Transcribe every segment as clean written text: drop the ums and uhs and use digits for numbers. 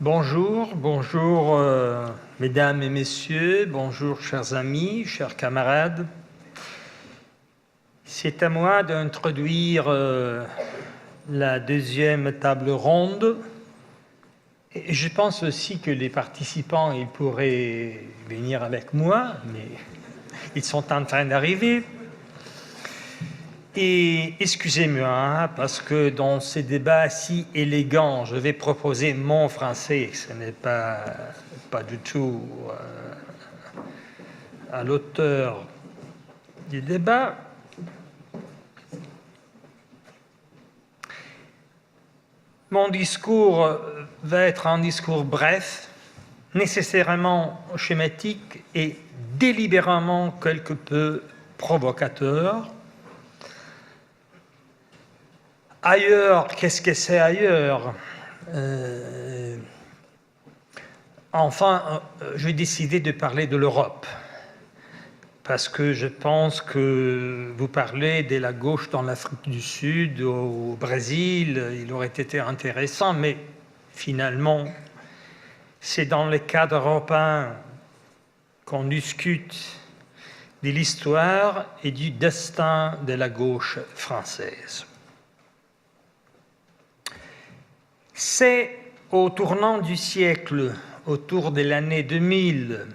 Bonjour, bonjour mesdames et messieurs, bonjour chers amis, chers camarades. C'est à moi d'introduire la deuxième table ronde. Et je pense aussi que les participants ils pourraient venir avec moi, mais ils sont en train d'arriver. Et excusez-moi, parce que dans ces débats si élégants, je vais proposer mon français, ce n'est pas du tout à l'auteur du débat. Mon discours va être un discours bref, nécessairement schématique et délibérément quelque peu provocateur. Ailleurs, qu'est-ce que c'est ailleurs? Enfin, j'ai décidé de parler de l'Europe, parce que je pense que vous parlez de la gauche dans l'Afrique du Sud, au Brésil, il aurait été intéressant, mais finalement, c'est dans le cadre européen qu'on discute de l'histoire et du destin de la gauche française. C'est au tournant du siècle, autour de l'année 2000,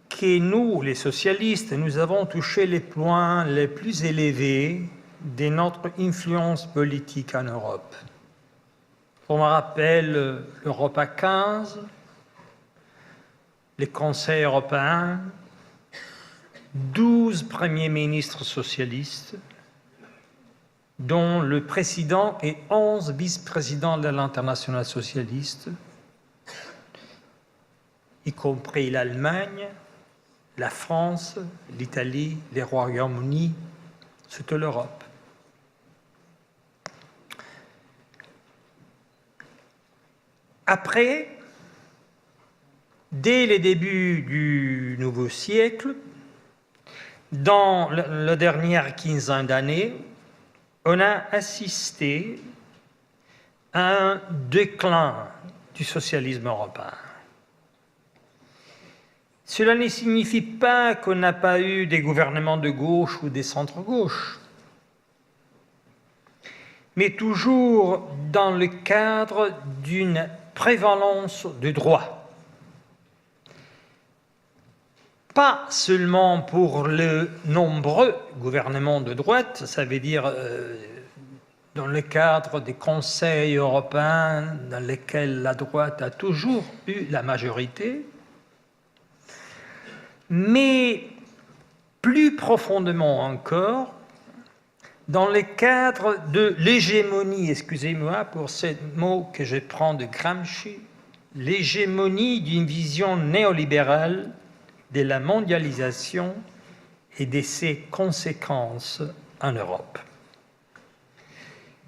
que nous, les socialistes, nous avons touché les points les plus élevés de notre influence politique en Europe. On me rappelle l'Europe à 15, les conseils européens, 12 premiers ministres socialistes, dont le président et 11 vice-présidents de l'Internationale socialiste, y compris l'Allemagne, la France, l'Italie, les Royaumes-Unis, toute l'Europe. Après, dès les débuts du nouveau siècle, dans la dernière quinzaine d'années, on a assisté à un déclin du socialisme européen. Cela ne signifie pas qu'on n'a pas eu des gouvernements de gauche ou des centres-gauche, mais toujours dans le cadre d'une prévalence du droit. Pas seulement pour le nombreux gouvernements de droite, ça veut dire dans le cadre des conseils européens dans lesquels la droite a toujours eu la majorité, mais plus profondément encore, dans le cadre de l'hégémonie, excusez-moi pour ce mot que je prends de Gramsci, l'hégémonie d'une vision néolibérale de la mondialisation et de ses conséquences en Europe.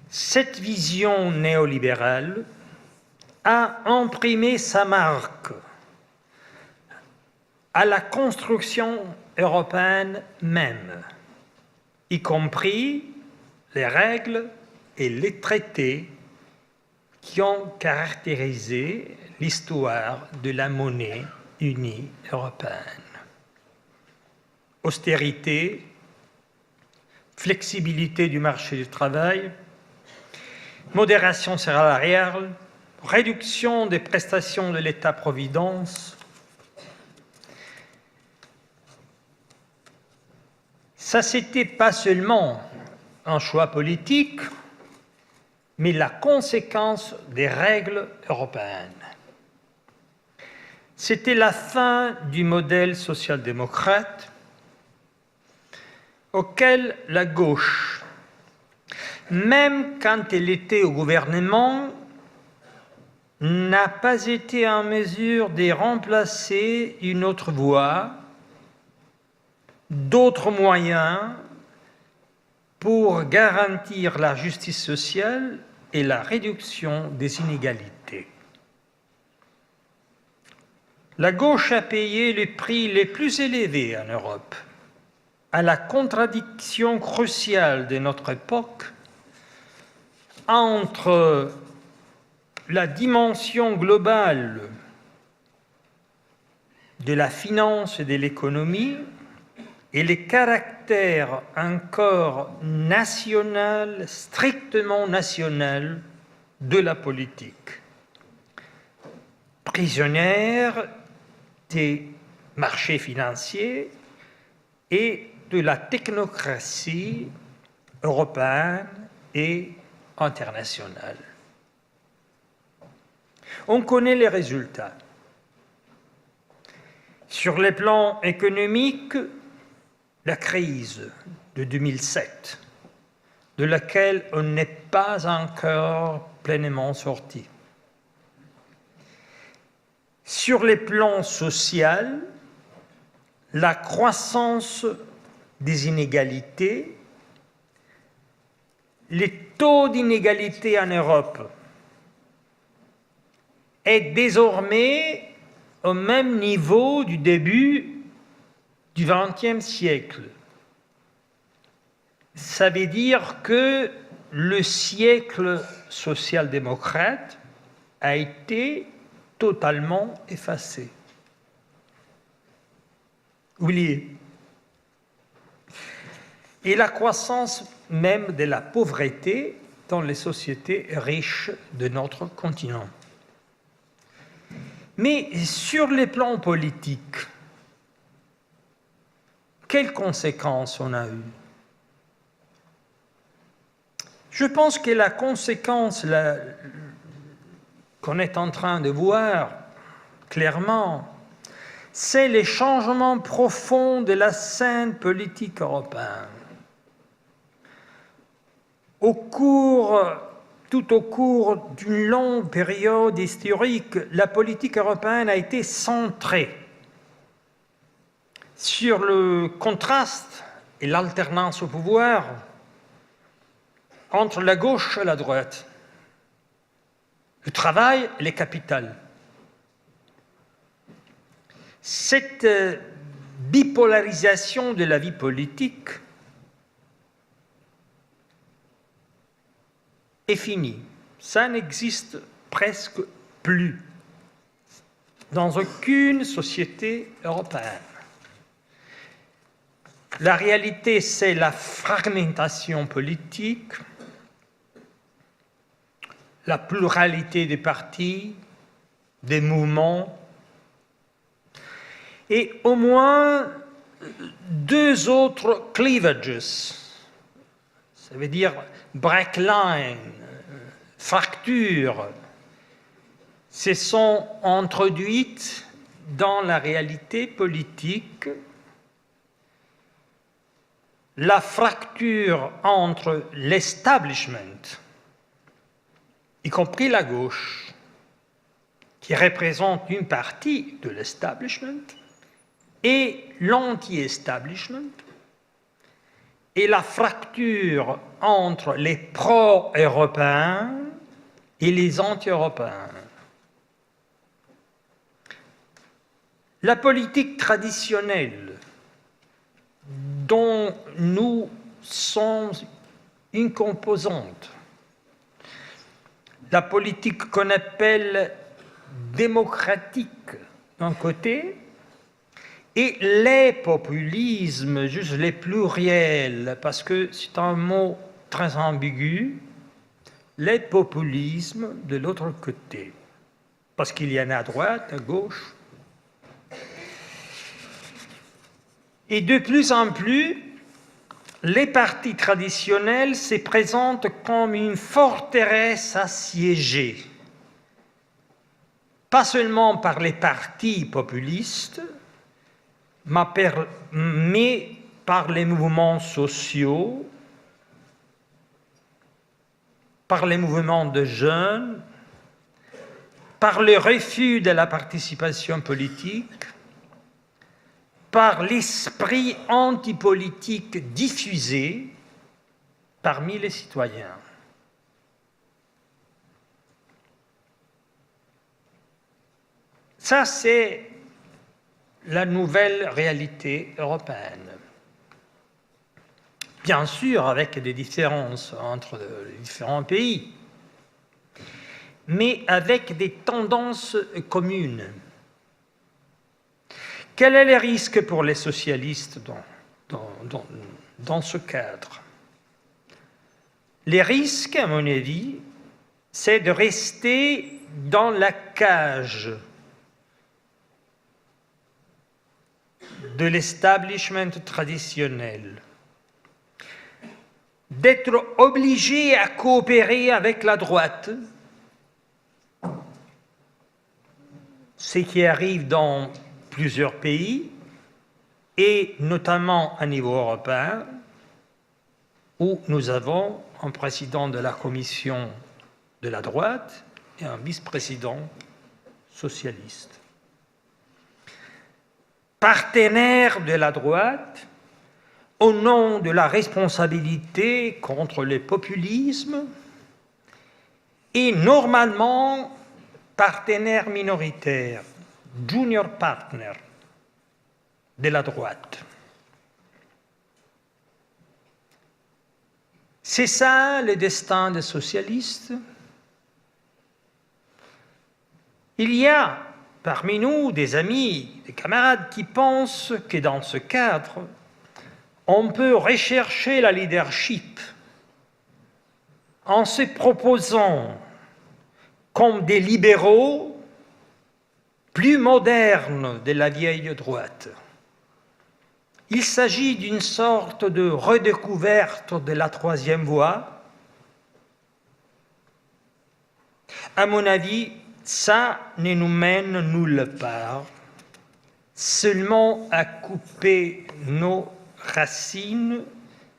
Cette vision néolibérale a imprimé sa marque à la construction européenne même, y compris les règles et les traités qui ont caractérisé l'histoire de la monnaie unie européenne. Austérité, flexibilité du marché du travail, modération salariale, réduction des prestations de l'État-providence. Ça, c'était pas seulement un choix politique, mais la conséquence des règles européennes. C'était la fin du modèle social-démocrate auquel la gauche, même quand elle était au gouvernement, n'a pas été en mesure de remplacer une autre voie, d'autres moyens pour garantir la justice sociale et la réduction des inégalités. La gauche a payé les prix les plus élevés en Europe à la contradiction cruciale de notre époque entre la dimension globale de la finance et de l'économie et le caractère encore national, strictement national, de la politique. Prisonnière des marchés financiers et de la technocratie européenne et internationale. On connaît les résultats. Sur le plan économique, la crise de 2007, de laquelle on n'est pas encore pleinement sorti. Sur le plan social, la croissance des inégalités, les taux d'inégalité en Europe est désormais au même niveau du début du XXe siècle. Ça veut dire que le siècle social-démocrate a été totalement effacé. Oublié. Et la croissance même de la pauvreté dans les sociétés riches de notre continent. Mais sur les plans politiques, quelles conséquences on a eues? Je pense que la conséquence qu'on est en train de voir clairement, c'est les changements profonds de la scène politique européenne. Tout au cours d'une longue période historique, la politique européenne a été centrée sur le contraste et l'alternance au pouvoir entre la gauche et la droite, le travail et les capitales. Cette bipolarisation de la vie politique est finie. Ça n'existe presque plus dans aucune société européenne. La réalité, c'est la fragmentation politique, la pluralité des partis, des mouvements, et au moins deux autres cleavages, ça veut dire breakline, fractures, se sont introduites dans la réalité politique. La fracture entre l'establishment, y compris la gauche, qui représente une partie de l'establishment, et l'anti-establishment, et la fracture entre les pro-européens et les anti-européens. La politique traditionnelle dont nous sommes une composante, la politique qu'on appelle démocratique d'un côté, et les populismes, juste les pluriels, parce que c'est un mot très ambigu, les populismes de l'autre côté, parce qu'il y en a à droite, à gauche. Et de plus en plus, les partis traditionnels se présentent comme une forteresse assiégée, pas seulement par les partis populistes, mais par les mouvements sociaux, par les mouvements de jeunes, par le refus de la participation politique, par l'esprit antipolitique diffusé parmi les citoyens. Ça, c'est la nouvelle réalité européenne. Bien sûr, avec des différences entre les différents pays. mais avec des tendances communes. Quel est le risque pour les socialistes dans ce cadre? Les risques, à mon avis, c'est de rester dans la cage de l'establishment traditionnel, d'être obligé à coopérer avec la droite, ce qui arrive dans plusieurs pays, et notamment à niveau européen, où nous avons un président de la Commission de la droite et un vice-président socialiste. Partenaire de la droite, au nom de la responsabilité contre le populisme, et normalement partenaire minoritaire, junior partner de la droite. C'est ça le destin des socialistes. Il y a parmi nous des amis, des camarades qui pensent que dans ce cadre, on peut rechercher la leadership en se proposant comme des libéraux plus modernes de la vieille droite. Il s'agit d'une sorte de redécouverte de la troisième voie. À mon avis, ça ne nous mène nulle part, seulement à couper nos racines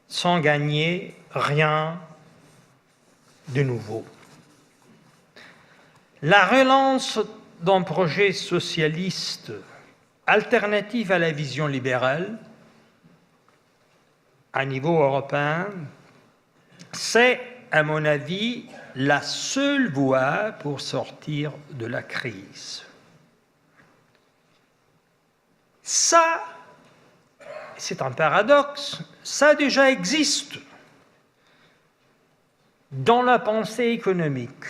sans gagner rien de nouveau. La relance d'un projet socialiste alternatif à la vision libérale à niveau européen, c'est, à mon avis, la seule voie pour sortir de la crise. Ça, c'est un paradoxe, ça déjà existe dans la pensée économique.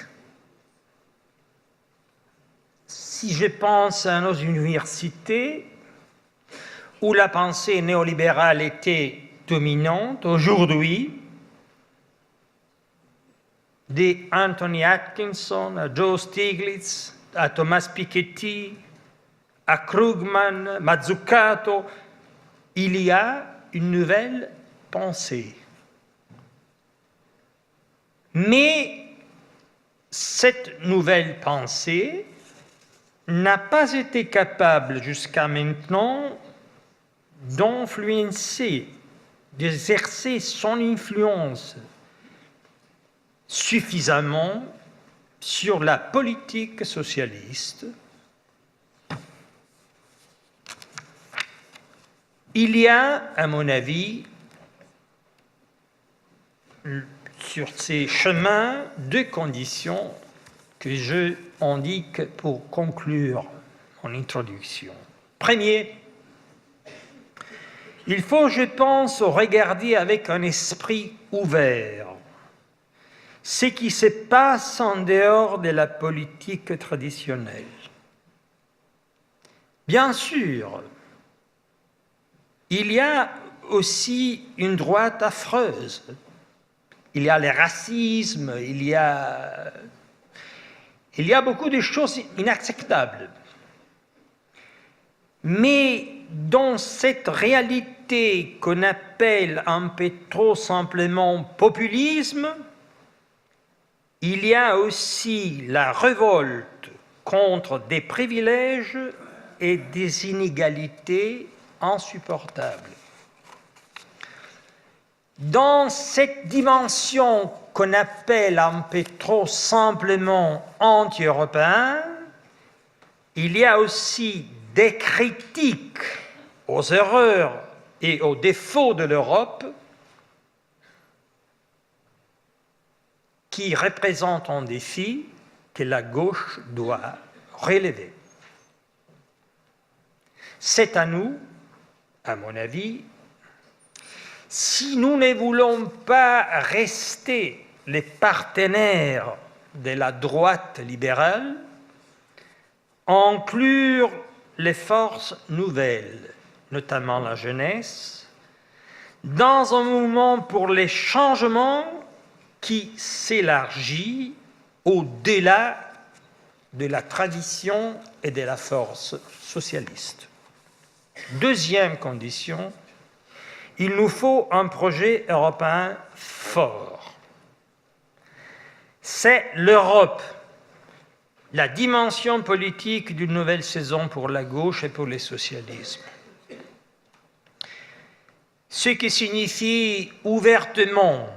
Si je pense à nos universités, où la pensée néolibérale était dominante, aujourd'hui, de Anthony Atkinson à Joe Stiglitz, à Thomas Piketty, à Krugman, Mazzucato, il y a une nouvelle pensée. Mais cette nouvelle pensée n'a pas été capable jusqu'à maintenant d'influencer, d'exercer son influence suffisamment sur la politique socialiste. Il y a, à mon avis, sur ces chemins, deux conditions que je indique pour conclure mon introduction. Premier, il faut, je pense, regarder avec un esprit ouvert ce qui se passe en dehors de la politique traditionnelle. Bien sûr, il y a aussi une droite affreuse. Il y a le racisme, il y a beaucoup de choses inacceptables. Mais dans cette réalité qu'on appelle un peu trop simplement populisme, il y a aussi la révolte contre des privilèges et des inégalités insupportables. Dans cette dimension qu'on appelle un peu trop simplement anti-européen, il y a aussi des critiques aux erreurs et aux défauts de l'Europe qui représentent un défi que la gauche doit relever. C'est à nous, à mon avis, si nous ne voulons pas rester les partenaires de la droite libérale, inclure les forces nouvelles, notamment la jeunesse, dans un mouvement pour les changements qui s'élargit au-delà de la tradition et de la force socialiste. Deuxième condition, il nous faut un projet européen fort. C'est l'Europe, la dimension politique d'une nouvelle saison pour la gauche et pour les socialismes. Ce qui signifie ouvertement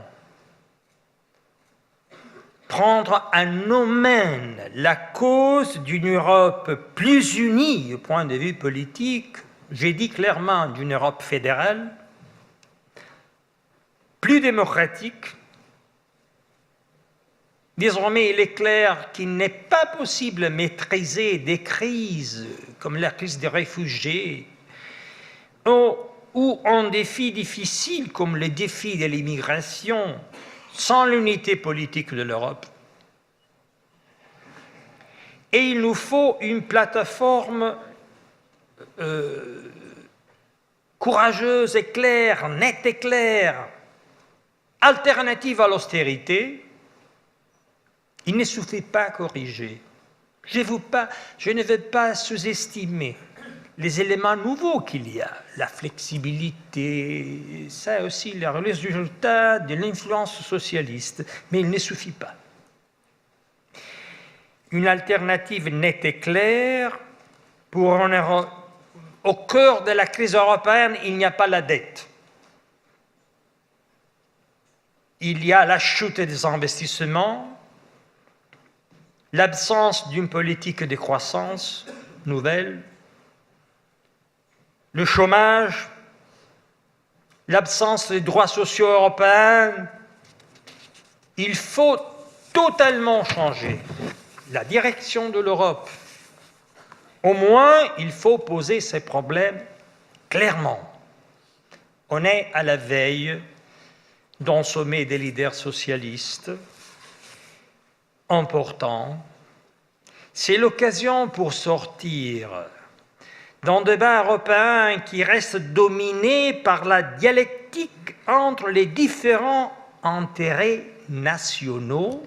prendre en main la cause d'une Europe plus unie au point de vue politique, j'ai dit clairement d'une Europe fédérale, plus démocratique. Désormais, il est clair qu'il n'est pas possible de maîtriser des crises comme la crise des réfugiés ou un défi difficile comme le défi de l'immigration sans l'unité politique de l'Europe. Et il nous faut une plateforme courageuse et claire, nette et claire, alternative à l'austérité. Il ne suffit pas corriger. Je ne veux pas sous-estimer les éléments nouveaux qu'il y a, la flexibilité, ça aussi, le résultat de l'influence socialiste, mais il ne suffit pas. Une alternative nette et claire pour un Europe. Au cœur de la crise européenne, il n'y a pas la dette. Il y a la chute des investissements, l'absence d'une politique de croissance nouvelle, le chômage, l'absence des droits sociaux européens. Il faut totalement changer la direction de l'Europe. Au moins, il faut poser ces problèmes clairement. On est à la veille d'un sommet des leaders socialistes important. C'est l'occasion pour sortir d'un débat européen qui reste dominé par la dialectique entre les différents intérêts nationaux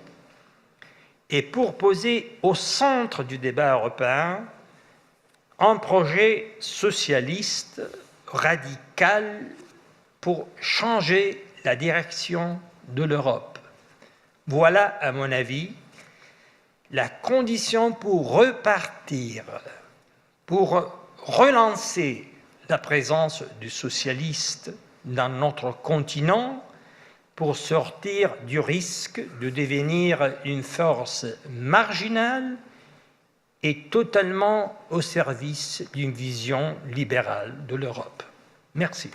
et pour poser au centre du débat européen un projet socialiste radical pour changer la direction de l'Europe. Voilà, à mon avis, la condition pour repartir, pour relancer la présence du socialiste dans notre continent, pour sortir du risque de devenir une force marginale et totalement au service d'une vision libérale de l'Europe. Merci.